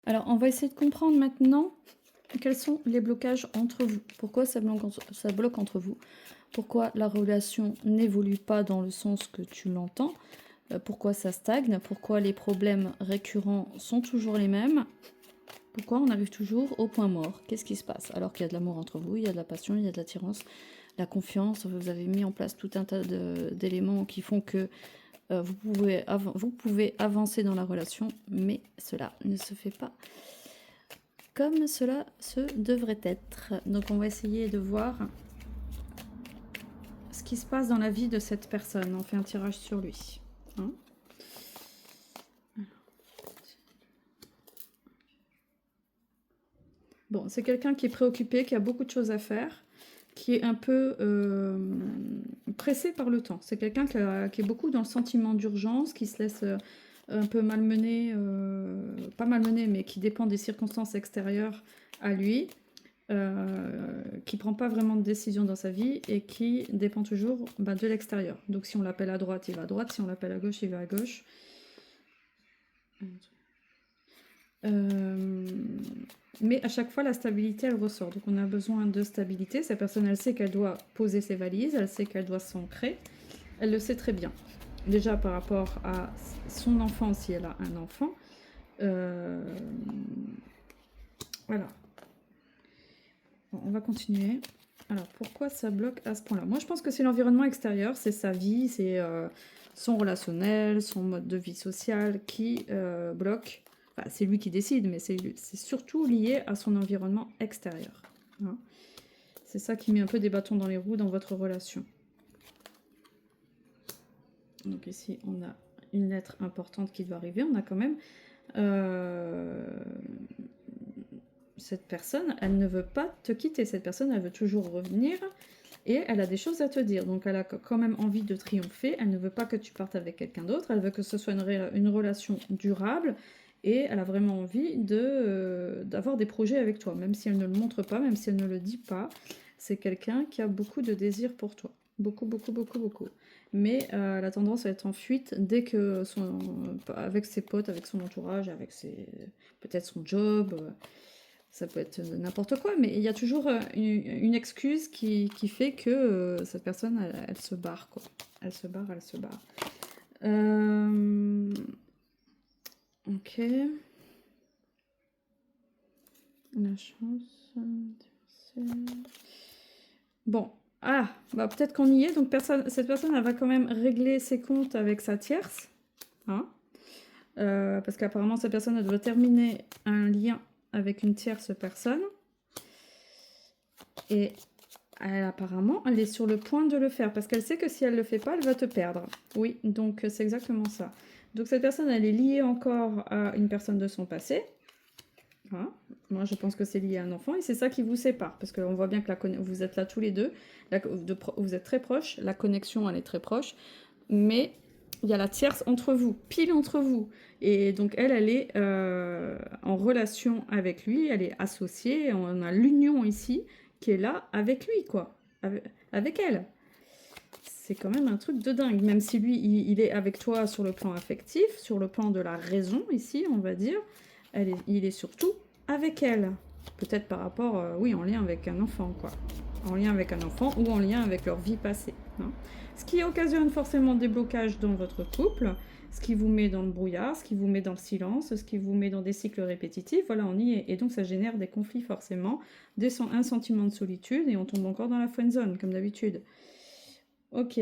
Alors, on va essayer de comprendre maintenant quels sont les blocages entre vous. Pourquoi ça bloque entre vous? Pourquoi la relation n'évolue pas dans le sens que tu l'entends? Pourquoi ça stagne? Pourquoi les problèmes récurrents sont toujours les mêmes? Pourquoi on arrive toujours au point mort? Qu'est-ce qui se passe? Alors qu'il y a de l'amour entre vous, il y a de la passion, il y a de l'attirance, la confiance, vous avez mis en place tout un tas d'éléments qui font que vous pouvez avancer dans la relation, mais cela ne se fait pas comme cela se devrait être. Donc on va essayer de voir ce qui se passe dans la vie de cette personne. On fait un tirage sur lui. Hein. Bon, c'est quelqu'un qui est préoccupé, qui a beaucoup de choses à faire, qui est un peu pressé par le temps. C'est quelqu'un qui est beaucoup dans le sentiment d'urgence, qui se laisse un peu malmener, pas malmener, mais qui dépend des circonstances extérieures à lui, qui prend pas vraiment de décision dans sa vie et qui dépend toujours de l'extérieur. Donc si on l'appelle à droite, il va à droite, si on l'appelle à gauche, il va à gauche. Mais à chaque fois, la stabilité, elle ressort. Donc on a besoin de stabilité. Cette personne, elle sait qu'elle doit poser ses valises, elle sait qu'elle doit s'ancrer. Elle le sait très bien. Déjà par rapport à son enfant, si elle a un enfant. Voilà. Bon, on va continuer. Alors, pourquoi ça bloque à ce point-là? Moi, je pense que c'est l'environnement extérieur, c'est sa vie, c'est son relationnel, son mode de vie social qui bloque. Enfin, c'est lui qui décide, mais c'est surtout lié à son environnement extérieur. Hein. C'est ça qui met un peu des bâtons dans les roues dans votre relation. Donc ici, on a une lettre importante qui doit arriver. On a quand même... cette personne, elle ne veut pas te quitter. Cette personne, elle veut toujours revenir et elle a des choses à te dire. Donc, elle a quand même envie de triompher. Elle ne veut pas que tu partes avec quelqu'un d'autre. Elle veut que ce soit une relation durable et elle a vraiment envie d'avoir des projets avec toi, même si elle ne le montre pas, même si elle ne le dit pas. C'est quelqu'un qui a beaucoup de désir pour toi. Beaucoup, beaucoup, beaucoup, beaucoup. Mais elle a tendance à être en fuite dès que avec ses potes, avec son entourage, avec peut-être son job... ça peut être n'importe quoi, mais il y a toujours une excuse qui fait que cette personne, elle se barre, quoi. Elle se barre, elle se barre. Ok. La chance... Bon. Ah, bah peut-être qu'on y est. Donc cette personne, elle va quand même régler ses comptes avec sa tierce. Hein, parce qu'apparemment, cette personne, elle doit terminer un lien avec une tierce personne. Et apparemment, elle est sur le point de le faire, parce qu'elle sait que si elle ne le fait pas, elle va te perdre. Oui, donc c'est exactement ça. Donc cette personne, elle est liée encore à une personne de son passé. Hein. Moi, je pense que c'est lié à un enfant, et c'est ça qui vous sépare, parce qu'on voit bien que vous êtes là tous les deux, vous êtes très proches, la connexion, elle est très proche, mais il y a la tierce entre vous, pile entre vous. Et donc elle est en relation avec lui, elle est associée, on a l'union ici qui est là avec lui, quoi, avec elle. C'est quand même un truc de dingue, même si lui, il est avec toi sur le plan affectif, sur le plan de la raison ici, on va dire, il est surtout avec elle. Peut-être par rapport, oui, en lien avec un enfant, quoi. En lien avec un enfant ou en lien avec leur vie passée. Hein. Ce qui occasionne forcément des blocages dans votre couple, ce qui vous met dans le brouillard, ce qui vous met dans le silence, ce qui vous met dans des cycles répétitifs, voilà, on y est. Et donc ça génère des conflits forcément, un sentiment de solitude, et on tombe encore dans la friend zone, comme d'habitude. Ok.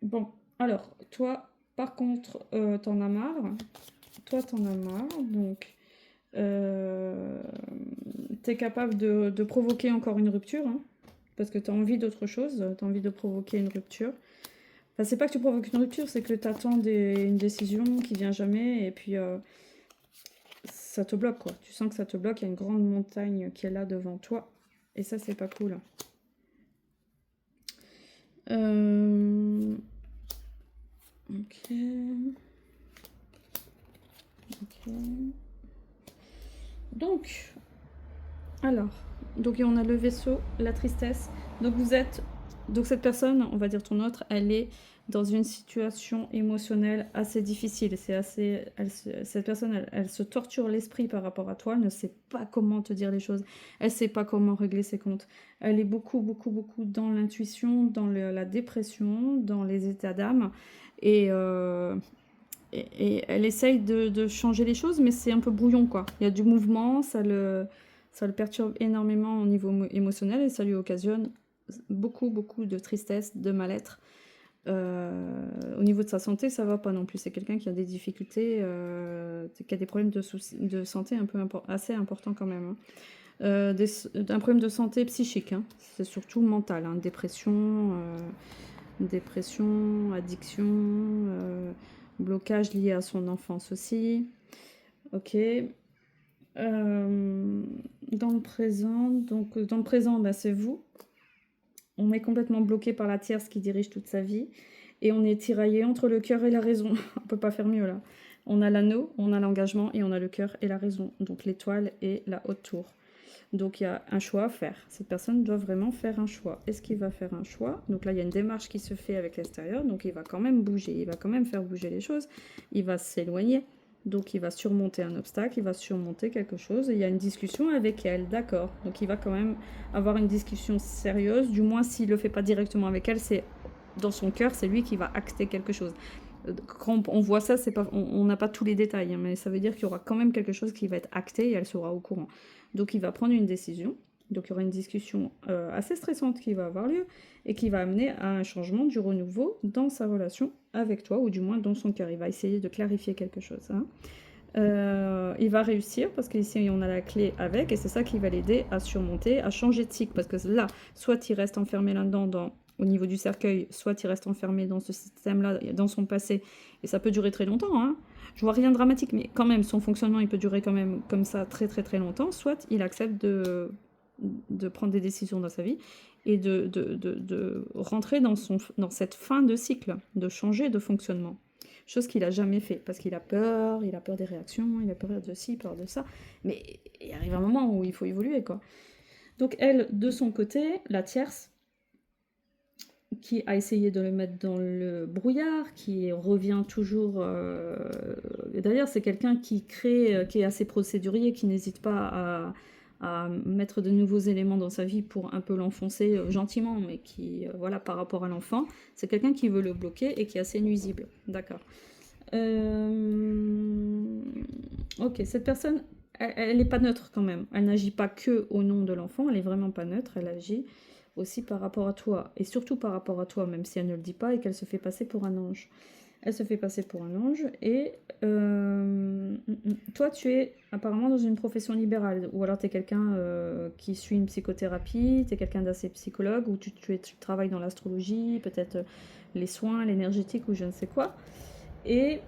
Bon, alors, toi, par contre, t'en as marre. Toi, t'en as marre, donc... t'es capable de provoquer encore une rupture, hein, parce que t'as envie d'autre chose, t'as envie de provoquer une rupture. Enfin, c'est pas que tu provoques une rupture, c'est que t'attends une décision qui vient jamais, et puis ça te bloque, quoi. Tu sens que ça te bloque, il y a une grande montagne qui est là devant toi, et ça, c'est pas cool. Ok. Ok. Donc, alors, donc on a le vaisseau, la tristesse. Donc cette personne, on va dire ton autre, elle est dans une situation émotionnelle assez difficile. Cette personne, elle se torture l'esprit par rapport à toi, elle ne sait pas comment te dire les choses, elle ne sait pas comment régler ses comptes. Elle est beaucoup, beaucoup, beaucoup dans l'intuition, dans la dépression, dans les états d'âme, et, et elle essaye de changer les choses, mais c'est un peu brouillon, quoi. Il y a du mouvement, ça le perturbe énormément au niveau émotionnel, et ça lui occasionne beaucoup, beaucoup de tristesse, de mal-être. Au niveau de sa santé, ça va pas non plus. C'est quelqu'un qui a des difficultés, qui a des problèmes de santé assez importants quand même. Hein. Un problème de santé psychique, hein. C'est surtout mental, hein. Dépression, addiction, blocage lié à son enfance aussi. Ok. Dans le présent, bah, c'est vous. On est complètement bloqué par la tierce qui dirige toute sa vie. Et on est tiraillé entre le cœur et la raison. On ne peut pas faire mieux là. On a l'anneau, on a l'engagement et on a le cœur et la raison. Donc l'étoile et la haute tour. Donc il y a un choix à faire. Cette personne doit vraiment faire un choix. Est-ce qu'il va faire un choix? Donc là, il y a une démarche qui se fait avec l'extérieur. Donc il va quand même bouger. Il va quand même faire bouger les choses. Il va s'éloigner. Donc il va surmonter un obstacle, il va surmonter quelque chose, et il y a une discussion avec elle, d'accord. Donc il va quand même avoir une discussion sérieuse, du moins s'il ne le fait pas directement avec elle, c'est dans son cœur, c'est lui qui va acter quelque chose. Quand on voit ça, on n'a pas tous les détails, hein, mais ça veut dire qu'il y aura quand même quelque chose qui va être acté et elle sera au courant. Donc il va prendre une décision, donc il y aura une discussion assez stressante qui va avoir lieu, et qui va amener à un changement, du renouveau dans sa relation avec toi, ou du moins dans son cœur. Il va essayer de clarifier quelque chose. Hein. Il va réussir, parce qu'ici on a la clé avec, et c'est ça qui va l'aider à surmonter, à changer de cycle, parce que là, soit il reste enfermé là-dedans au niveau du cercueil, soit il reste enfermé dans ce système-là, dans son passé, et ça peut durer très longtemps. Hein. Je vois rien de dramatique, mais quand même, son fonctionnement, il peut durer quand même comme ça très très très longtemps. Soit il accepte de prendre des décisions dans sa vie et de rentrer dans cette fin de cycle, de changer de fonctionnement. Chose qu'il n'a jamais fait, parce qu'il a peur des réactions, il a peur de ci, peur de ça, mais il arrive un moment où il faut évoluer, quoi. Donc elle, de son côté, la tierce, qui a essayé de le mettre dans le brouillard, qui revient toujours... D'ailleurs, c'est quelqu'un qui crée, qui est assez procédurier, qui n'hésite pas à mettre de nouveaux éléments dans sa vie pour un peu l'enfoncer gentiment, mais qui, voilà, par rapport à l'enfant, c'est quelqu'un qui veut le bloquer et qui est assez nuisible. D'accord. Ok, cette personne, elle n'est pas neutre quand même. Elle n'agit pas que au nom de l'enfant, elle est vraiment pas neutre, elle agit aussi par rapport à toi, et surtout par rapport à toi, même si elle ne le dit pas et qu'elle se fait passer pour un ange. Elle se fait passer pour un ange, et toi, tu es apparemment dans une profession libérale, ou alors tu es quelqu'un qui suit une psychothérapie, tu es quelqu'un d'assez psychologue, ou tu travailles dans l'astrologie, peut-être les soins, l'énergétique, ou je ne sais quoi. Et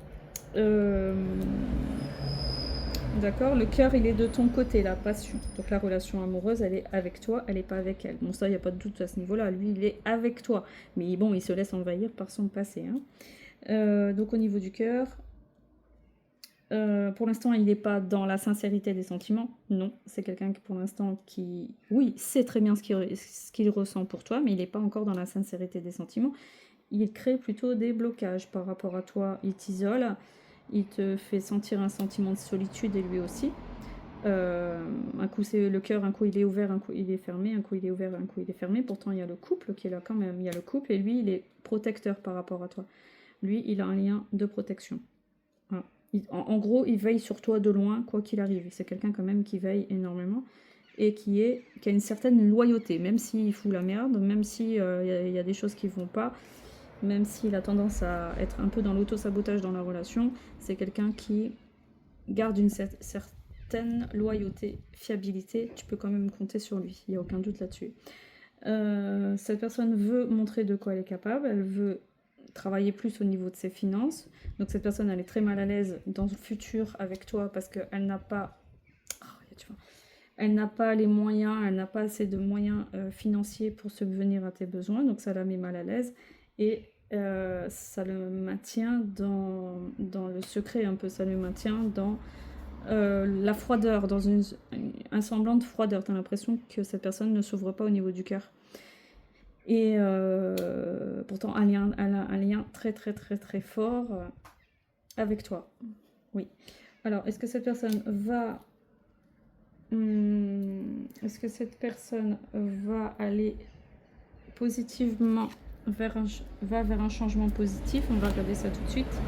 d'accord, le cœur, il est de ton côté, la passion. Donc la relation amoureuse, elle est avec toi, elle n'est pas avec elle. Bon, ça, il n'y a pas de doute à ce niveau-là. Lui, il est avec toi. Mais bon, il se laisse envahir par son passé. Hein. Donc au niveau du cœur, pour l'instant, il n'est pas dans la sincérité des sentiments. Non, c'est quelqu'un qui, pour l'instant, qui, oui, sait très bien ce qu'il ressent pour toi, mais il n'est pas encore dans la sincérité des sentiments. Il crée plutôt des blocages par rapport à toi. Il t'isole, il te fait sentir un sentiment de solitude, et lui aussi. Un coup c'est le cœur, un coup il est ouvert, un coup il est fermé, un coup il est ouvert, un coup il est fermé. Pourtant il y a le couple qui est là quand même. Il y a le couple, et lui il est protecteur par rapport à toi. Lui il a un lien de protection. Voilà. En gros, il veille sur toi de loin, quoi qu'il arrive. C'est quelqu'un quand même qui veille énormément, et qui a une certaine loyauté, même s'il fout la merde, même s'il y a des choses qui vont pas, même s'il a tendance à être un peu dans l'auto-sabotage dans la relation. C'est quelqu'un qui garde une certaine loyauté, fiabilité. Tu peux quand même compter sur lui, il n'y a aucun doute là-dessus. Cette personne veut montrer de quoi elle est capable, elle veut travailler plus au niveau de ses finances. Donc cette personne, elle est très mal à l'aise dans le futur avec toi, parce qu'elle n'a pas... Elle n'a pas les moyens, elle n'a pas assez de moyens financiers pour subvenir à tes besoins, donc ça la met mal à l'aise, et ça le maintient dans le secret un peu, ça le maintient dans la froideur, dans un semblant de froideur. Tu as l'impression que cette personne ne s'ouvre pas au niveau du cœur. Et pourtant, elle a un lien très, très, très, très fort avec toi. Oui. Alors, est-ce que cette personne va... est-ce que cette personne va aller positivement vers un changement positif? On va regarder ça tout de suite.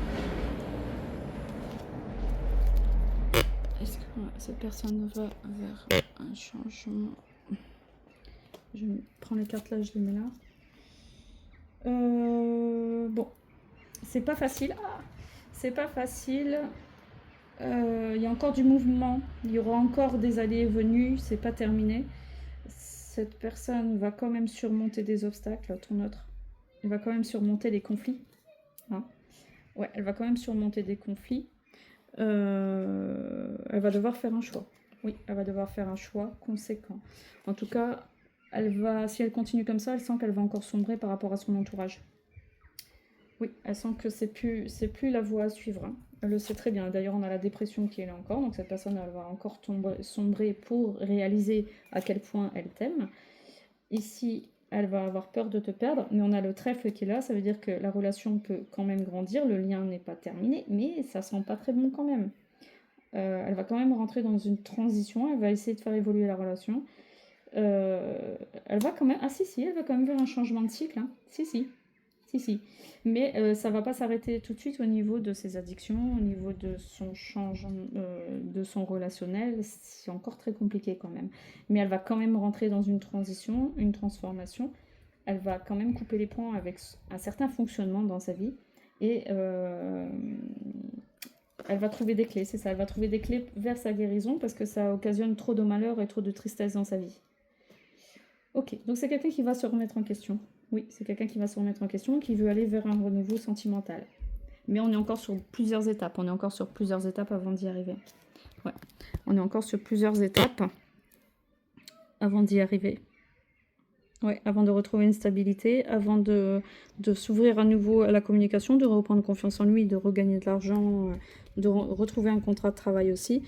Est-ce que cette personne va vers un changement? Je prends les cartes là, je les mets là. Bon, c'est pas facile. C'est pas facile. Il y a encore du mouvement. Il y aura encore des allées et venues. C'est pas terminé. Cette personne va quand même surmonter des obstacles. Ton autre. Elle va quand même surmonter les conflits. Hein, ouais, elle va quand même surmonter des conflits. Elle va devoir faire un choix. Oui, elle va devoir faire un choix conséquent. En tout cas, si elle continue comme ça, elle sent qu'elle va encore sombrer par rapport à son entourage. Oui, elle sent que c'est plus la voie à suivre. Hein. Elle le sait très bien. D'ailleurs, on a la dépression qui est là encore. Donc cette personne, elle va encore sombrer pour réaliser à quel point elle t'aime. Ici, elle va avoir peur de te perdre. Mais on a le trèfle qui est là. Ça veut dire que la relation peut quand même grandir. Le lien n'est pas terminé. Mais ça sent pas très bon quand même. Elle va quand même rentrer dans une transition. Elle va essayer de faire évoluer la relation. Elle va quand même... Ah si, elle va quand même vers un changement de cycle. Hein. Si. Mais ça va pas s'arrêter tout de suite au niveau de ses addictions, au niveau de son changement, de son relationnel. C'est encore très compliqué quand même. Mais elle va quand même rentrer dans une transition, une transformation. Elle va quand même couper les ponts avec un certain fonctionnement dans sa vie. Et elle va trouver des clés, c'est ça. Elle va trouver des clés vers sa guérison parce que ça occasionne trop de malheur et trop de tristesse dans sa vie. Ok, donc c'est quelqu'un qui va se remettre en question. Oui, c'est quelqu'un qui va se remettre en question, qui veut aller vers un renouveau sentimental. Mais on est encore sur plusieurs étapes. On est encore sur plusieurs étapes avant d'y arriver. Ouais, on est encore sur plusieurs étapes avant d'y arriver. Ouais, avant de retrouver une stabilité, avant de s'ouvrir à nouveau à la communication, de reprendre confiance en lui, de regagner de l'argent, de retrouver un contrat de travail aussi,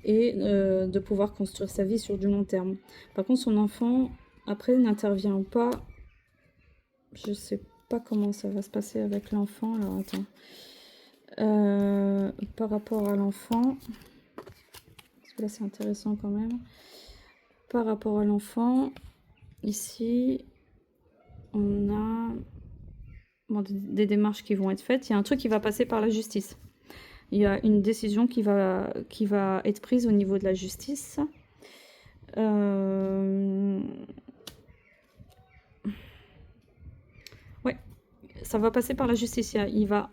et de pouvoir construire sa vie sur du long terme. Par contre, son enfant, après, n'intervient pas. Je sais pas comment ça va se passer avec l'enfant. Alors, attends. Par rapport à l'enfant, parce que là, c'est intéressant quand même. Par rapport à l'enfant, ici, on a des démarches qui vont être faites. Il y a un truc qui va passer par la justice. Il y a une décision qui va être prise au niveau de la justice. Ouais, ça va passer par la justice. Il y a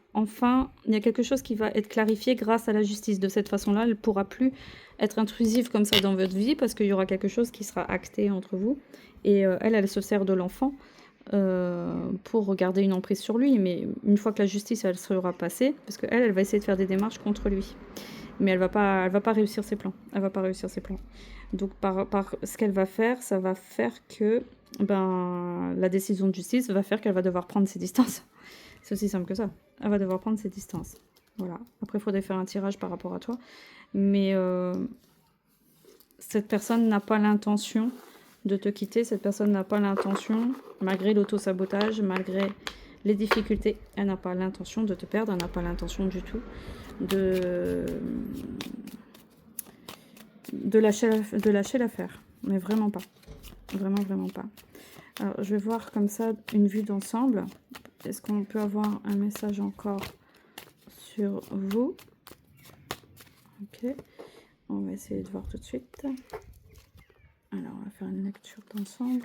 quelque chose qui va être clarifié grâce à la justice. De cette façon-là, elle ne pourra plus être intrusive comme ça dans votre vie parce qu'il y aura quelque chose qui sera acté entre vous. Et elle se sert de l'enfant pour regarder une emprise sur lui. Mais une fois que la justice, elle sera passée, parce qu'elle, elle va essayer de faire des démarches contre lui. Mais elle va pas réussir ses plans. Elle va pas réussir ses plans. Donc, par ce qu'elle va faire, ça va faire que la décision de justice va faire qu'elle va devoir prendre ses distances. C'est aussi simple que ça. Elle va devoir prendre ses distances. Voilà. Après, il faudrait faire un tirage par rapport à toi. Mais cette personne n'a pas l'intention de te quitter. Cette personne n'a pas l'intention, malgré l'auto-sabotage, malgré les difficultés, elle n'a pas l'intention de te perdre. Elle n'a pas l'intention du tout de lâcher l'affaire. Mais vraiment pas. Vraiment pas. Alors, je vais voir comme ça une vue d'ensemble. Est-ce qu'on peut avoir un message encore sur vous? Ok. On va essayer de voir tout de suite. Alors, on va faire une lecture d'ensemble.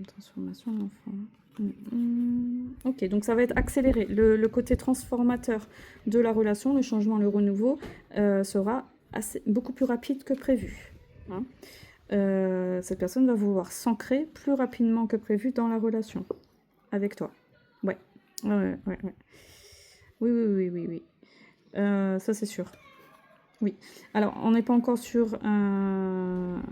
Transformation de l'enfant. Ok, donc ça va être accéléré. Le côté transformateur de la relation, le changement, le renouveau, sera beaucoup plus rapide que prévu. Hein. Cette personne va vouloir s'ancrer plus rapidement que prévu dans la relation avec toi. Ouais. Oui. Ça, c'est sûr. Oui. Alors, on n'est pas encore sur un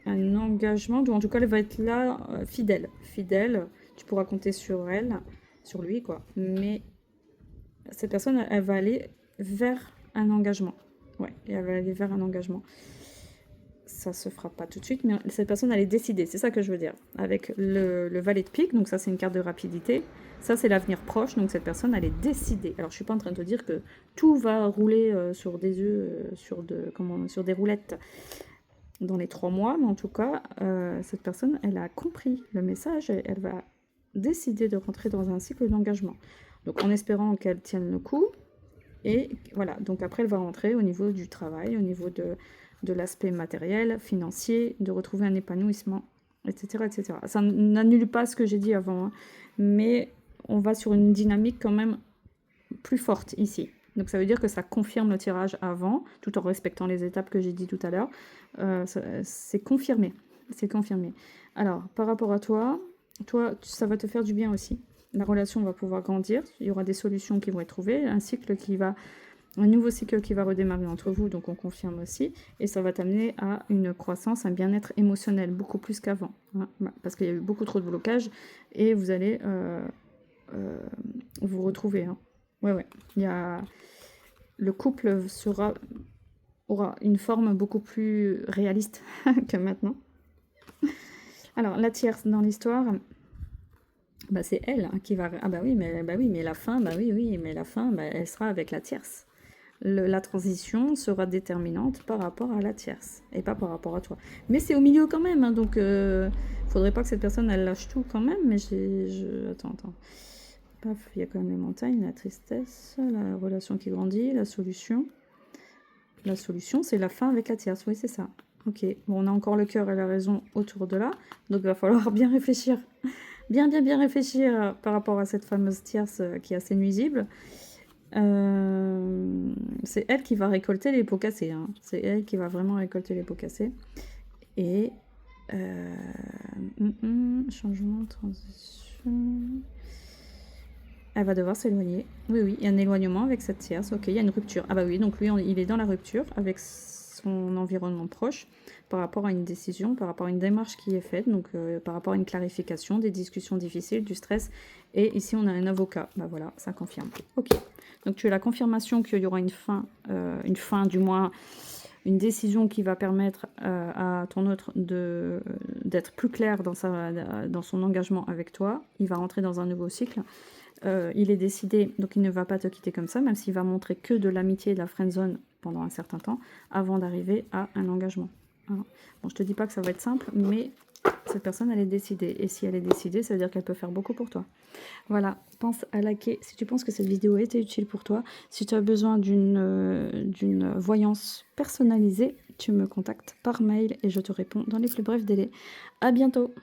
engagement, ou en tout cas, elle va être là, fidèle. Fidèle, tu pourras compter sur elle, sur lui, quoi. Mais cette personne, elle va aller vers un engagement. Ouais, et elle va aller vers un engagement. ça se fera pas tout de suite, mais cette personne, elle est décidée. C'est ça que je veux dire. Avec le valet de pique, donc ça, c'est une carte de rapidité. Ça, c'est l'avenir proche, donc cette personne, elle est décidée. Alors, je suis pas en train de te dire que tout va rouler sur des œufs, sur des roulettes dans les 3 mois, mais en tout cas, cette personne, elle a compris le message, et elle va décider de rentrer dans un cycle d'engagement. Donc, en espérant qu'elle tienne le coup, et voilà, donc après, elle va rentrer au niveau du travail, au niveau de l'aspect matériel, financier, de retrouver un épanouissement, etc. etc. Ça n'annule pas ce que j'ai dit avant, hein, mais on va sur une dynamique quand même plus forte ici. Donc ça veut dire que ça confirme le tirage avant, tout en respectant les étapes que j'ai dit tout à l'heure. C'est confirmé. C'est confirmé. Alors, par rapport à toi, ça va te faire du bien aussi. La relation va pouvoir grandir. Il y aura des solutions qui vont être trouvées. Un nouveau cycle qui va redémarrer entre vous, donc on confirme aussi. Et ça va t'amener à une croissance, un bien-être émotionnel, beaucoup plus qu'avant. Hein, parce qu'il y a eu beaucoup trop de blocages et vous allez vous retrouver. Hein. Ouais. Le couple aura une forme beaucoup plus réaliste que maintenant. Alors, la tierce dans l'histoire, bah, c'est elle hein, qui va... Ah bah oui, mais la fin, mais la fin, elle sera avec la tierce. La transition sera déterminante par rapport à la tierce, et pas par rapport à toi. Mais c'est au milieu quand même, hein, donc faudrait pas que cette personne, elle lâche tout quand même, mais Attends. Paf, il y a quand même les montagnes, la tristesse, la relation qui grandit, la solution. La solution, c'est la fin avec la tierce, oui, c'est ça. Ok, bon, on a encore le cœur et la raison autour de là, donc il va falloir bien réfléchir. Bien réfléchir par rapport à cette fameuse tierce qui est assez nuisible. C'est elle qui va récolter les pots cassés. Hein. C'est elle qui va vraiment récolter les pots cassés. Et... changement, transition... Elle va devoir s'éloigner. Oui, il y a un éloignement avec cette tierce. Ok, il y a une rupture. Ah bah oui, donc lui, il est dans la rupture avec son environnement proche par rapport à une décision, par rapport à une démarche qui est faite, donc par rapport à une clarification, des discussions difficiles, du stress. Et ici, on a un avocat. Bah voilà, ça confirme. Ok, donc tu as la confirmation qu'il y aura une fin, du moins une décision qui va permettre à ton autre d'être plus clair dans son engagement avec toi. Il va rentrer dans un nouveau cycle. Il est décidé, donc il ne va pas te quitter comme ça, même s'il va montrer que de l'amitié et de la friendzone pendant un certain temps, avant d'arriver à un engagement. Hein. Bon, je te dis pas que ça va être simple, mais cette personne, elle est décidée. Et si elle est décidée, ça veut dire qu'elle peut faire beaucoup pour toi. Voilà, pense à liker si tu penses que cette vidéo était utile pour toi. Si tu as besoin d'une voyance personnalisée, tu me contactes par mail et je te réponds dans les plus brefs délais. À bientôt!